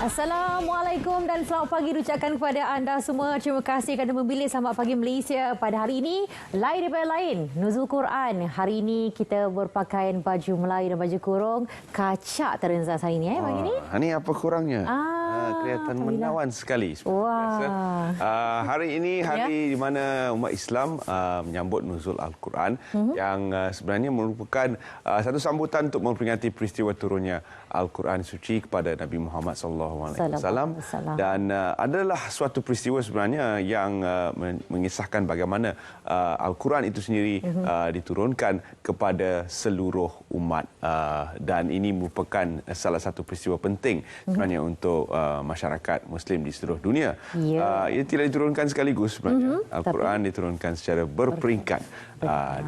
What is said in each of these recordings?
Assalamualaikum dan selamat pagi diucapkan kepada anda semua. Terima kasih kerana memilih Selamat Pagi Malaysia pada hari ini. Lain daripada lain, Nuzul Quran. Hari ini kita berpakaian baju Melayu dan baju kurung. Kacak Terenzas hari ini pagi ini. Ini apa kurangnya? Kelihatan menawan sekali. Wah. Hari ini hari di mana umat Islam menyambut Nuzul Al-Quran yang sebenarnya merupakan satu sambutan untuk memperingati peristiwa turunnya Al-Quran suci kepada Nabi Muhammad SAW, dan adalah suatu peristiwa sebenarnya yang mengisahkan bagaimana Al-Quran itu sendiri diturunkan kepada seluruh umat, dan ini merupakan salah satu peristiwa penting sebenarnya untuk masyarakat Muslim di seluruh dunia. Ia tidak diturunkan sekaligus sebenarnya. Al-Quran diturunkan secara berperingkat,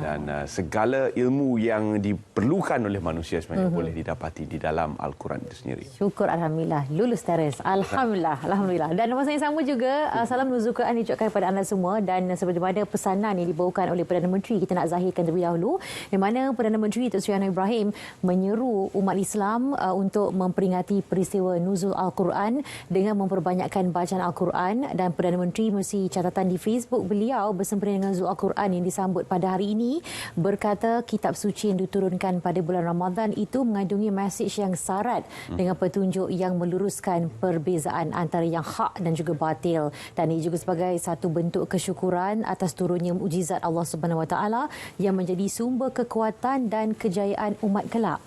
dan segala ilmu yang diperlukan oleh manusia sebenarnya boleh didapati di dalam Al-Quran itu sendiri. Syukur Alhamdulillah. Lulus Terence. Alhamdulillah. Alhamdulillah. Dan masa yang sama juga, salam Nuzul Quran diucapkan kepada anda semua, dan seperti mana pesanan yang dibawakan oleh Perdana Menteri, kita nak zahirkan terlebih dahulu, di mana Perdana Menteri Datuk Seri Anwar Ibrahim menyeru umat Islam untuk memperingati peristiwa Nuzul Al-Quran dengan memperbanyakkan bacaan Al-Quran, dan Perdana Menteri mesti catatan di Facebook beliau bersempena dengan Nuzul Al-Quran yang disambut pada hari ini, berkata kitab suci yang diturunkan pada bulan Ramadan itu mengandungi mesej yang syarat dengan petunjuk yang meluruskan perbezaan antara yang hak dan juga batil, dan ini juga sebagai satu bentuk kesyukuran atas turunnya mukjizat Allah Subhanahu Wa Taala yang menjadi sumber kekuatan dan kejayaan umat kelak.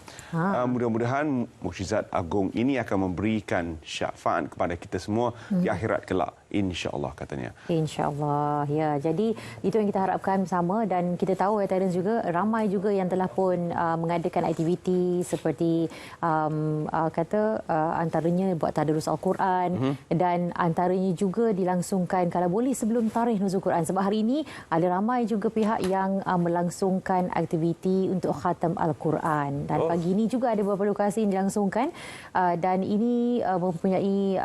Mudah-mudahan mukjizat agung ini akan memberikan syafaat kepada kita semua di akhirat kelak, insya-Allah katanya. Insya-Allah. Ya, jadi itu yang kita harapkan bersama, dan kita tahu Terence juga ramai juga yang telah pun mengadakan aktiviti seperti antaranya buat tadarus Al-Quran, dan antaranya juga dilangsungkan kalau boleh sebelum tarikh Nuzul Quran, sebab hari ini ada ramai juga pihak yang melangsungkan aktiviti untuk khatam Al-Quran, dan pagi ini juga ada beberapa lokasi yang dilangsungkan, dan ini mempunyai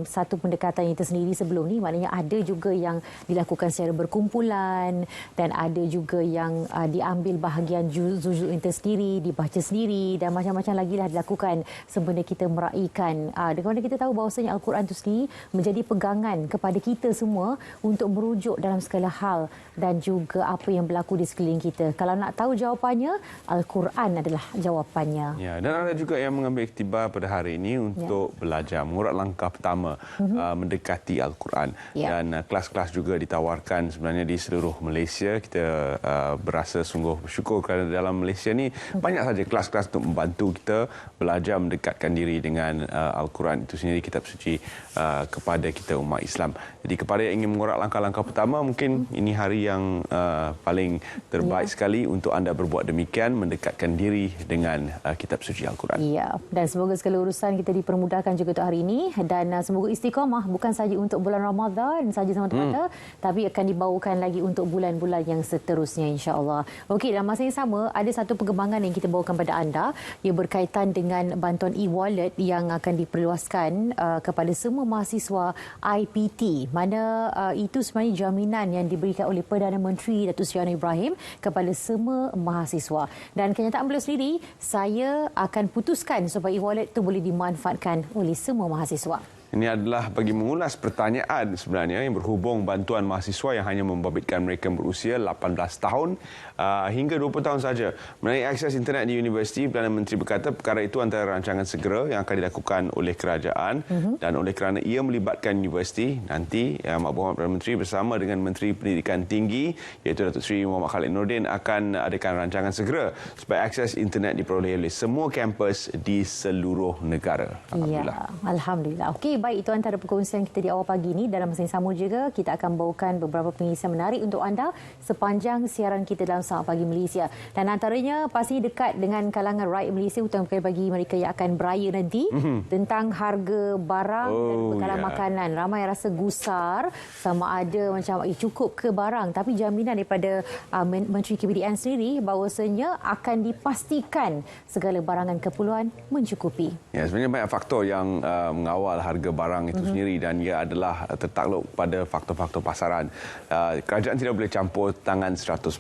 satu pendekatan yang tersendiri sebelum ni, maknanya ada juga yang dilakukan secara berkumpulan, dan ada juga yang diambil bahagian juz-juz yang tersendiri, dibaca sendiri, dan macam-macam lagi lah dilakukan sempena kita meraihkan. Dengan kita tahu bahawasanya Al-Quran itu sendiri menjadi pegangan kepada kita semua untuk merujuk dalam segala hal dan juga apa yang berlaku di sekeliling kita. Kalau nak tahu jawapannya, Al-Quran adalah jawapannya. Ya, dan ada juga yang mengambil iktibar pada hari ini untuk belajar mengurat langkah pertama mendekati Al-Quran, dan kelas-kelas juga ditawarkan sebenarnya di seluruh Malaysia. Kita berasa sungguh bersyukur kerana dalam Malaysia ni banyak saja kelas-kelas untuk membantu kita belajar mendekatkan diri dengan Al-Quran itu sendiri, kitab suci kepada kita umat Islam. Jadi kepada yang ingin mengurat langkah-langkah pertama, mungkin ini hari yang paling terbaik sekali untuk anda berbuat demikian, mendekatkan diri dengan kitab suci Al-Quran. Ya, dan semoga segala urusan kita dipermudahkan juga untuk hari ini, dan semoga istiqamah bukan saja untuk bulan Ramadan saja semata-mata, tapi akan dibawakan lagi untuk bulan-bulan yang seterusnya, insya-Allah. Okey, dalam masa yang sama ada satu perkembangan yang kita bawakan pada anda yang berkaitan dengan bantuan e-wallet yang akan diperluaskan kepada semua mahasiswa IPT, mana itu sebenarnya jaminan yang diberikan oleh Perdana Menteri Datuk Seri Anwar Ibrahim kepada semua mahasiswa. Dan kenyataan beliau sendiri, saya akan putuskan supaya e-wallet itu boleh dimanfaatkan oleh semua mahasiswa. Ini adalah bagi mengulas pertanyaan sebenarnya yang berhubung bantuan mahasiswa yang hanya membabitkan mereka berusia 18 tahun hingga 20 tahun saja menaik akses internet di universiti. Perdana Menteri berkata perkara itu antara rancangan segera yang akan dilakukan oleh kerajaan, dan oleh kerana ia melibatkan universiti, nanti Yang Maha Perdana Menteri bersama dengan Menteri Pendidikan Tinggi iaitu Datuk Seri Muhammad Khalid Nordin akan adakan rancangan segera supaya akses internet diperoleh oleh semua kampus di seluruh negara. Alhamdulillah. Ya, Alhamdulillah. Okey, baik, itu antara perkongsian kita di awal pagi ini. Dalam masa yang sama juga kita akan bawakan beberapa pengisian menarik untuk anda sepanjang siaran kita dalam Selamat Pagi Malaysia. Dan antaranya pasti dekat dengan kalangan rakyat Malaysia, utama bagi mereka yang akan beraya nanti, tentang harga barang dan bekalan makanan. Ramai rasa gusar sama ada macam cukup ke barang, tapi jaminan daripada Menteri KPDN sendiri bahawasanya akan dipastikan segala barangan keperluan mencukupi. Ya, sebenarnya banyak faktor yang mengawal harga barang itu sendiri dan ia adalah tertakluk pada faktor-faktor pasaran. Kerajaan tidak boleh campur tangan 100%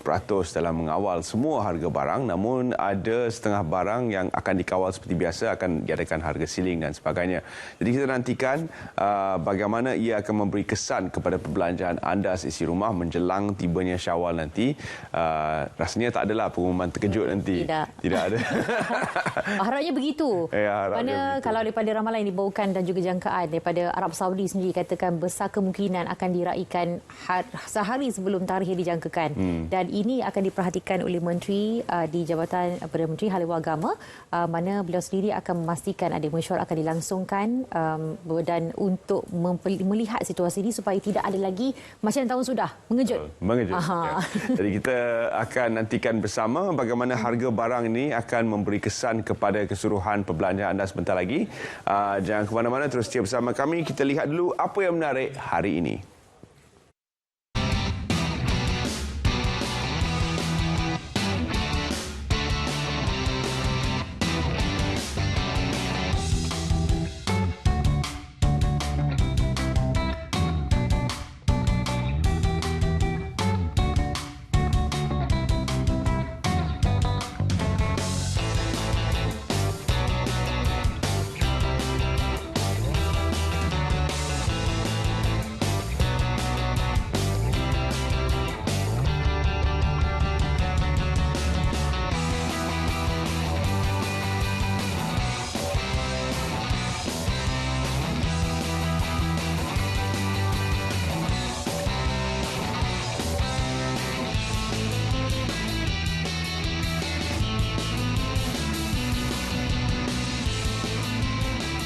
dalam mengawal semua harga barang, namun ada setengah barang yang akan dikawal seperti biasa, akan diadakan harga siling dan sebagainya. Jadi kita nantikan bagaimana ia akan memberi kesan kepada perbelanjaan anda seisi rumah menjelang tibanya Syawal nanti. Rasanya tak adalah pengumuman terkejut nanti. Tidak ada. Harapnya begitu. Ya, Kerana kalau daripada ramalan yang dibawakan dan juga jangkaan daripada Arab Saudi sendiri katakan besar kemungkinan akan diraikan sehari sebelum tarikh yang dijangkakan. Dan ini akan diperhatikan oleh Menteri di Jabatan Perdana Menteri Haluan Agama, mana beliau sendiri akan memastikan ada mesyuarat akan dilangsungkan dan untuk melihat situasi ini supaya tidak ada lagi macam tahun sudah mengejut. Mengejut. Ya. Jadi kita akan nantikan bersama bagaimana harga barang ini akan memberi kesan kepada keseluruhan perbelanjaan anda sebentar lagi. Jangan ke mana-mana, terus setia bersama kami. Kita lihat dulu apa yang menarik hari ini.